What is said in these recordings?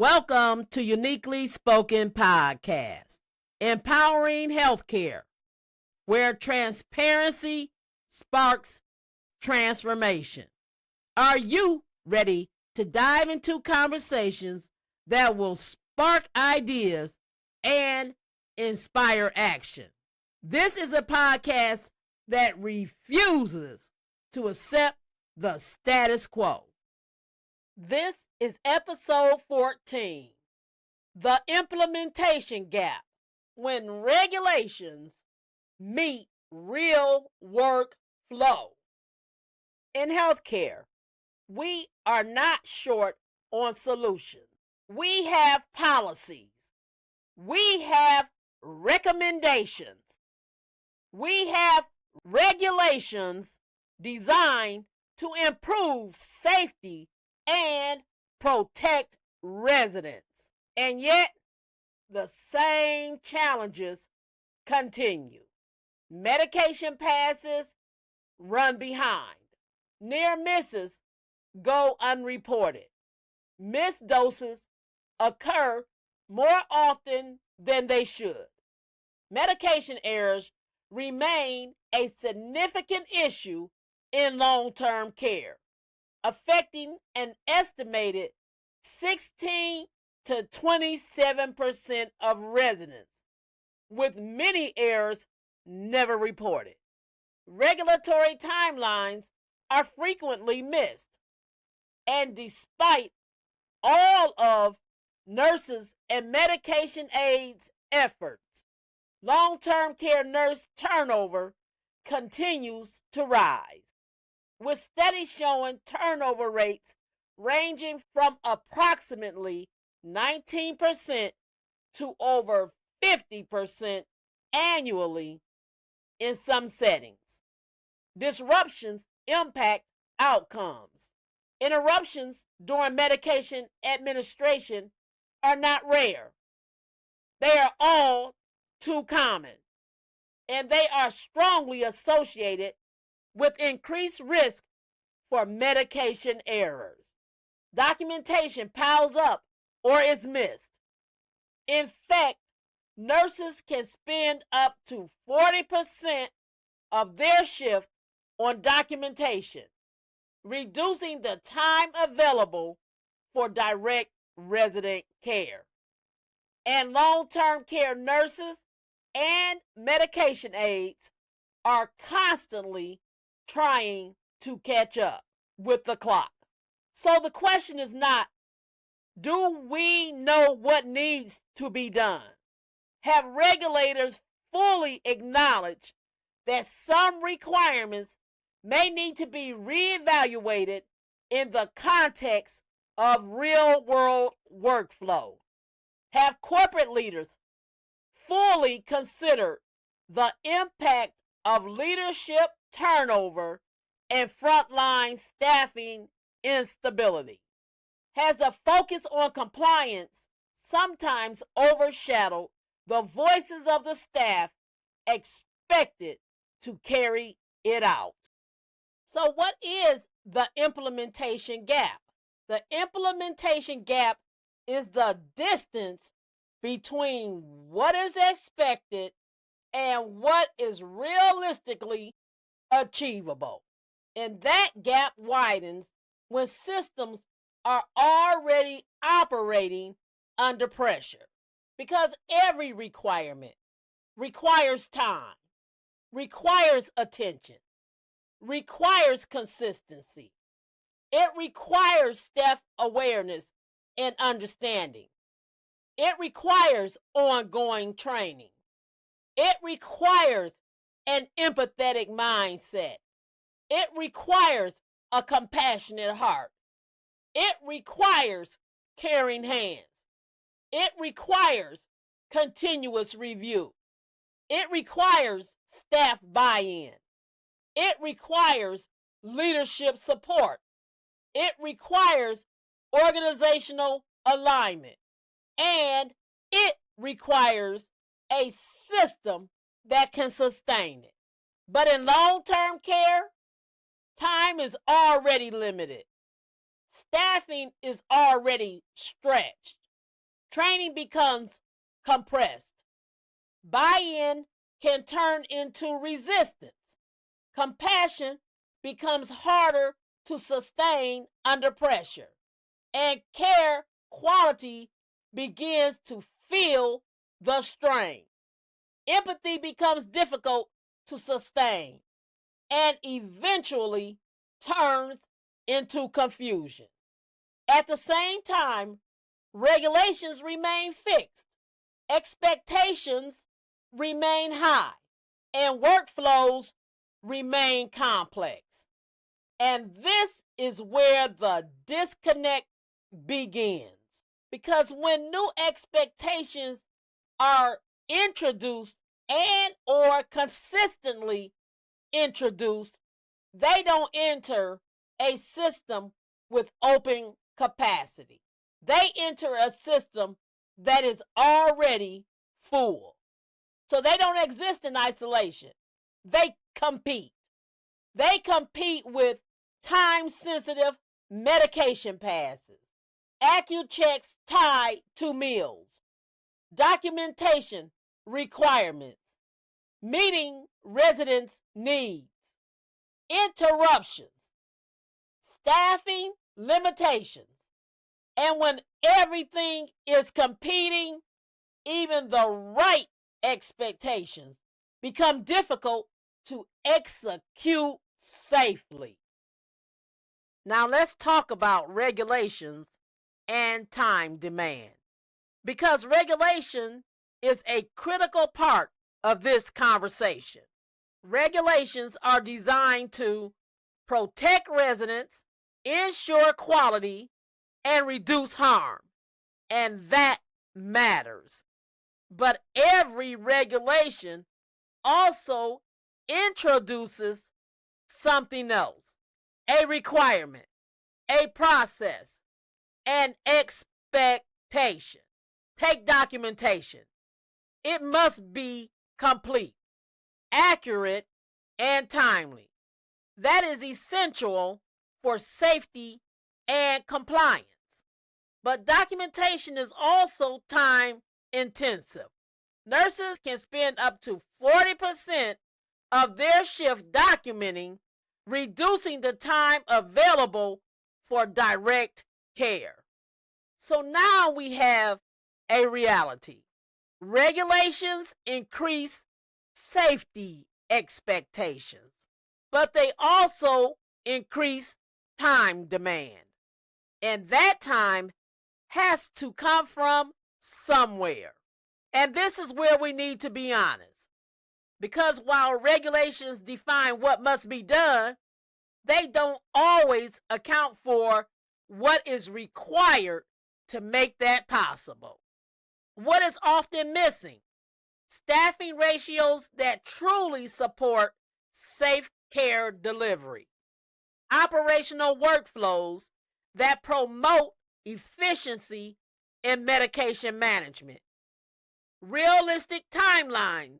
Welcome to Uniquely Spoken Podcast, empowering healthcare, where transparency sparks transformation. Are you ready to dive into conversations that will spark ideas and inspire action? This is a podcast that refuses to accept the status quo. This is episode 14, the implementation gap, when regulations meet real work flow. In healthcare, we are not short on solutions. We have policies. We have recommendations. We have regulations designed to improve safety and protect residents. And yet, the same challenges continue. Medication passes run behind. Near misses go unreported. Missed doses occur more often than they should. Medication errors remain a significant issue in long-term care, affecting an estimated 16 to 27% of residents, with many errors never reported. Regulatory timelines are frequently missed, and despite all of nurses and medication aides' efforts, long-term care nurse turnover continues to rise, with studies showing turnover rates ranging from approximately 19% to over 50% annually in some settings. Disruptions impact outcomes. Interruptions during medication administration are not rare. They are all too common, and they are strongly associated with increased risk for medication errors. Documentation piles up or is missed. In fact, nurses can spend up to 40% of their shift on documentation, reducing the time available for direct resident care. And long-term care nurses and medication aides are constantly trying to catch up with the clock. So the question is not, do we know what needs to be done? Have regulators fully acknowledged that some requirements may need to be reevaluated in the context of real-world workflow? Have corporate leaders fully considered the impact of leadership turnover and frontline staffing instability? Has the focus on compliance sometimes overshadowed the voices of the staff expected to carry it out? So what is the implementation gap? The implementation gap is the distance between what is expected and what is realistically achievable. And that gap widens when systems are already operating under pressure, because every requirement requires time, requires attention, requires consistency. It requires staff awareness and understanding. It requires ongoing training. It requires an empathetic mindset. It requires a compassionate heart. It requires caring hands. It requires continuous review. It requires staff buy-in. It requires leadership support. It requires organizational alignment. And it requires a system that can sustain it. But in long-term care, time is already limited. Staffing is already stretched. Training becomes compressed. Buy-in can turn into resistance. Compassion becomes harder to sustain under pressure. And care quality begins to feel the strain. Empathy becomes difficult to sustain and eventually turns into confusion. At the same time, regulations remain fixed, expectations remain high, and workflows remain complex. And this is where the disconnect begins. Because when new expectations are introduced and or consistently introduced, they don't enter a system with open capacity. They enter a system that is already full. So they don't exist in isolation. They compete. They compete with time-sensitive medication passes, AccuChecks tied to meals, documentation requirements, meeting residents' needs, interruptions, staffing limitations. And when everything is competing, even the right expectations become difficult to execute safely. Now let's talk about regulations and time demand, because regulation is a critical part of this conversation. Regulations are designed to protect residents, ensure quality, and reduce harm, and that matters. But every regulation also introduces something else, a requirement, a process, an expectation. Take documentation. It must be complete, accurate, and timely. That is essential for safety and compliance. But documentation is also time intensive. Nurses can spend up to 40% of their shift documenting, reducing the time available for direct care. So now we have a reality. Regulations increase safety expectations, but they also increase time demand. And that time has to come from somewhere. And this is where we need to be honest. Because while regulations define what must be done, they don't always account for what is required to make that possible. What is often missing? Staffing ratios that truly support safe care delivery. Operational workflows that promote efficiency in medication management. Realistic timelines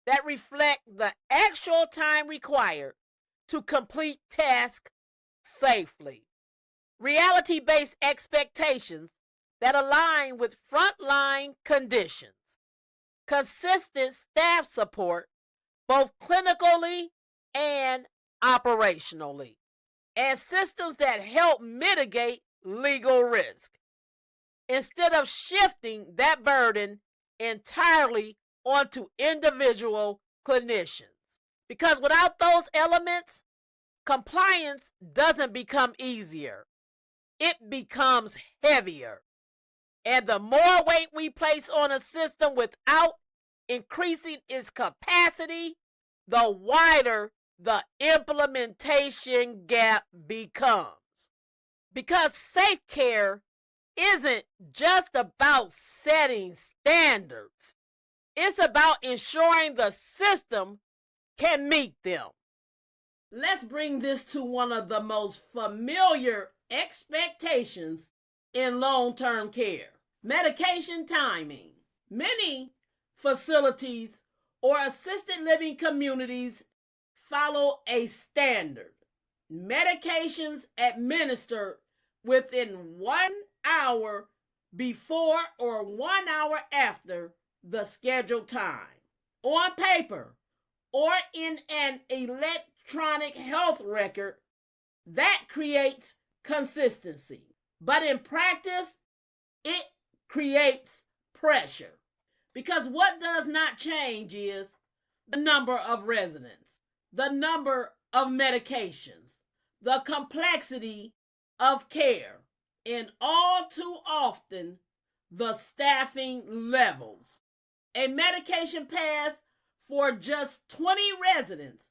that reflect the actual time required to complete tasks safely. Reality-based expectations that align with frontline conditions. Consistent staff support, both clinically and operationally. And systems that help mitigate legal risk, instead of shifting that burden entirely onto individual clinicians. Because without those elements, compliance doesn't become easier. It becomes heavier. And the more weight we place on a system without increasing its capacity, the wider the implementation gap becomes. Because safe care isn't just about setting standards. It's about ensuring the system can meet them. Let's bring this to one of the most familiar expectations in long-term care. Medication timing. Many facilities or assisted living communities follow a standard. Medications administered within 1 hour before or 1 hour after the scheduled time. On paper or in an electronic health record, that creates consistency. But in practice, it creates pressure. Because what does not change is the number of residents, the number of medications, the complexity of care, and all too often, the staffing levels. A medication pass for just 20 residents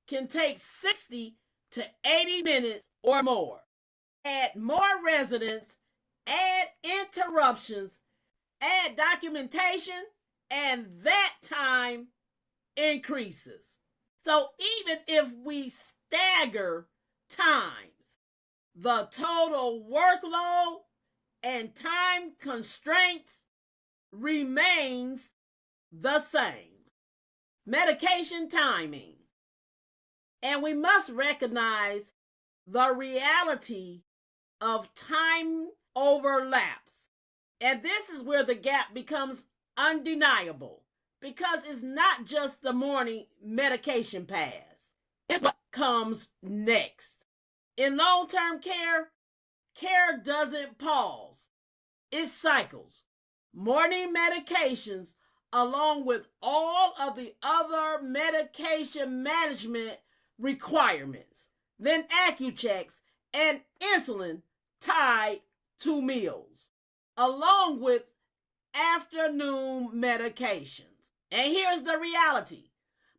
can take 60 to 80 minutes or more. Add more residents, add interruptions, add documentation, and that time increases. So even if we stagger times, the total workload and time constraints remains the same. Medication timing. And we must recognize the reality of time overlaps. And this is where the gap becomes undeniable, because it's not just the morning medication pass. It's what comes next. In long-term care, care doesn't pause. It cycles. Morning medications, along with all of the other medication management requirements, then AccuChecks and insulin tied to meals, along with afternoon medications. And here's the reality.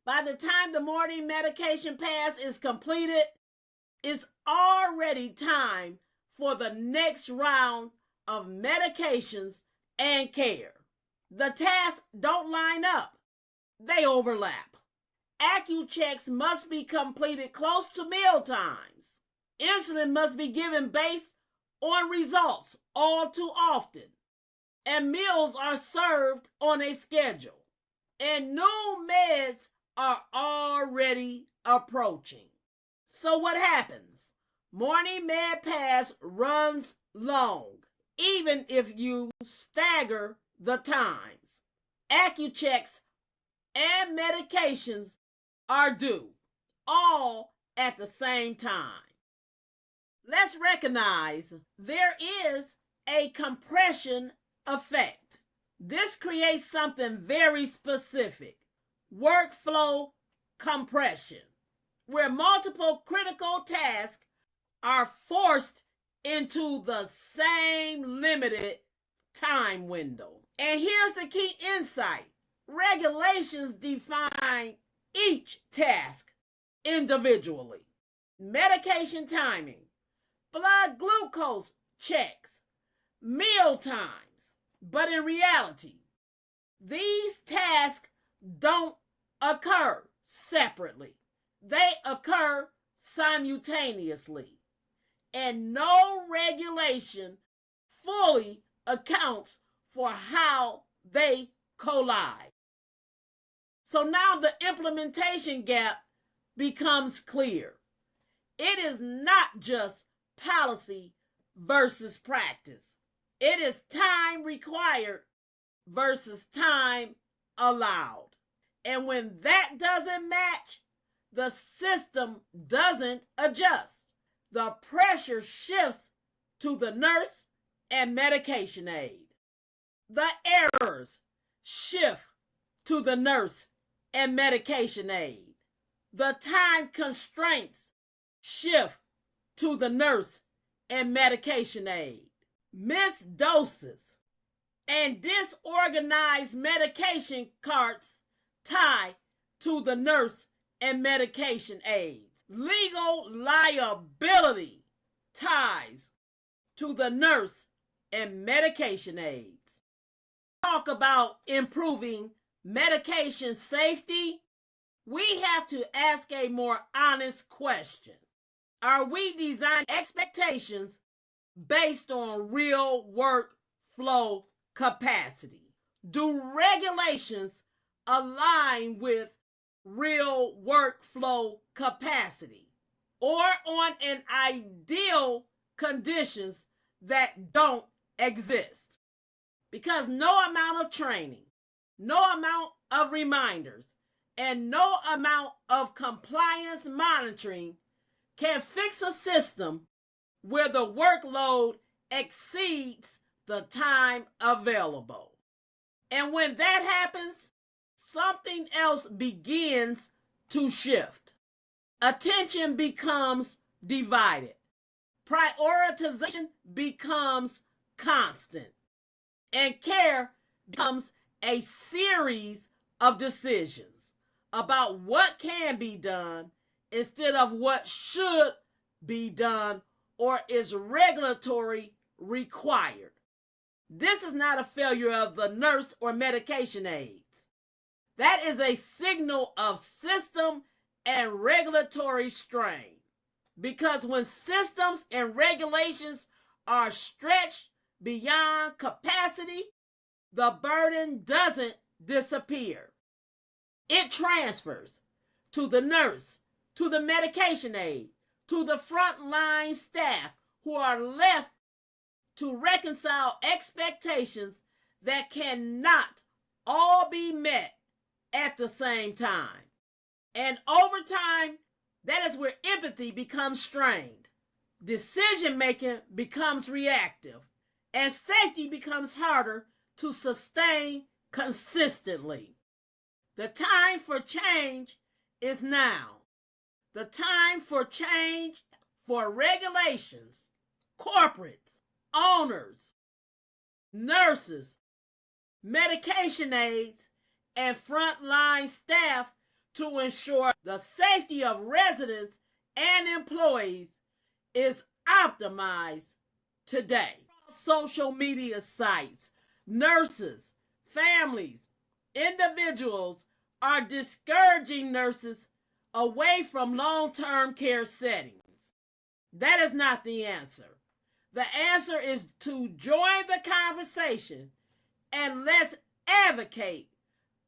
By the time the morning medication pass is completed, it's already time for the next round of medications and care. The tasks don't line up. They overlap. AccuChecks must be completed close to meal times. Insulin must be given based on results all too often. And meals are served on a schedule. And new meds are already approaching. So what happens? Morning med pass runs long, even if you stagger the times. AccuChecks and medications are due, all at the same time. Let's recognize there is a compression effect. This creates something very specific: workflow compression, where multiple critical tasks are forced into the same limited time window. And here's the key insight. Regulations define each task individually. Medication timing, blood glucose checks, meal times. But in reality, these tasks don't occur separately. They occur simultaneously. And no regulation fully accounts for how they collide. So now the implementation gap becomes clear. It is not just policy versus practice. It is time required versus time allowed. And when that doesn't match, the system doesn't adjust. The pressure shifts to the nurse and medication aide. The errors shift to the nurse and medication aide. The time constraints shift to the nurse and medication aide. Missed doses and disorganized medication carts tie to the nurse and medication aides. Legal liability ties to the nurse and medication aides. Talk about improving medication safety. We have to ask a more honest question. Are we designing expectations based on real workflow capacity? Do regulations align with real workflow capacity, or on an ideal conditions that don't exist? because no amount of training, no amount of reminders, and no amount of compliance monitoring can fix a system where the workload exceeds the time available. And when that happens, something else begins to shift. Attention becomes divided. Prioritization becomes constant. And care becomes a series of decisions about what can be done instead of what should be done or is regulatory required. This is not a failure of the nurse or medication aides. That is a signal of system and regulatory strain. Because when systems and regulations are stretched beyond capacity, the burden doesn't disappear. It transfers to the nurse, to the medication aide, to the frontline staff who are left to reconcile expectations that cannot all be met at the same time. And over time, that is where empathy becomes strained. Decision making becomes reactive, and safety becomes harder to sustain consistently. The time for change is now. The time for change for regulations, corporates, owners, nurses, medication aides, and frontline staff to ensure the safety of residents and employees is optimized today. Social media sites, nurses, families, individuals are discouraging nurses away from long-term care settings. That is not the answer. The answer is to join the conversation and let's advocate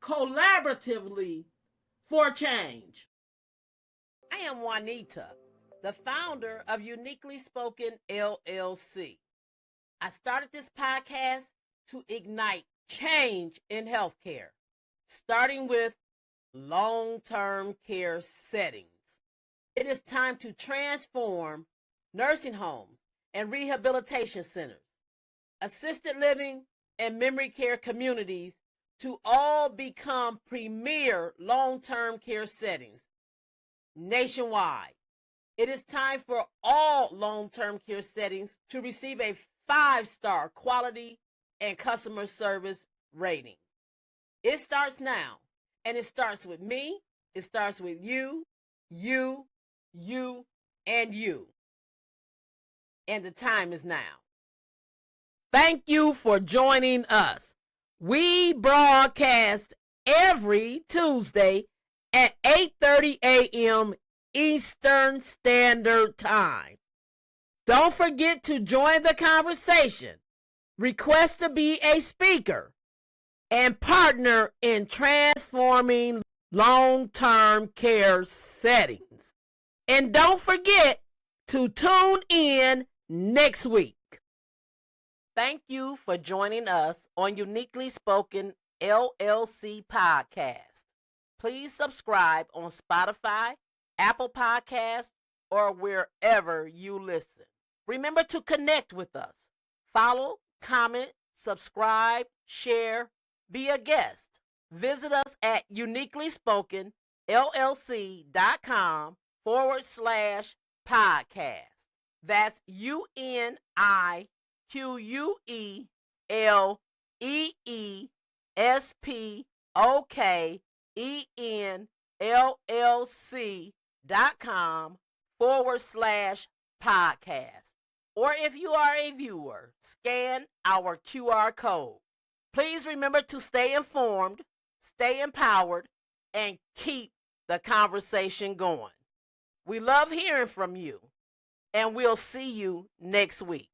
collaboratively for change. I am Juanita, the founder of Uniquely Spoken LLC. I started this podcast to ignite change in healthcare, starting with long-term care settings. It is time to transform nursing homes and rehabilitation centers, assisted living and memory care communities to all become premier long-term care settings nationwide. It is time for all long-term care settings to receive a 5-star quality and customer service rating. It starts now, and it starts with me. It starts with you, and you. And the time is now. Thank you for joining us. We broadcast every Tuesday at 8:30 a.m. Eastern Standard Time. Don't forget to join the conversation, request to be a speaker, and partner in transforming long-term care settings. And don't forget to tune in next week. Thank you for joining us on Uniquely Spoken LLC podcast. Please subscribe on Spotify, Apple Podcasts, or wherever you listen. Remember to connect with us. Follow, comment, subscribe, share, be a guest. Visit us at uniquelyspokenllc.com/podcast. That's UNIQUELLECCom/podcast. Or if you are a viewer, scan our QR code. Please remember to stay informed, stay empowered, and keep the conversation going. We love hearing from you, and we'll see you next week.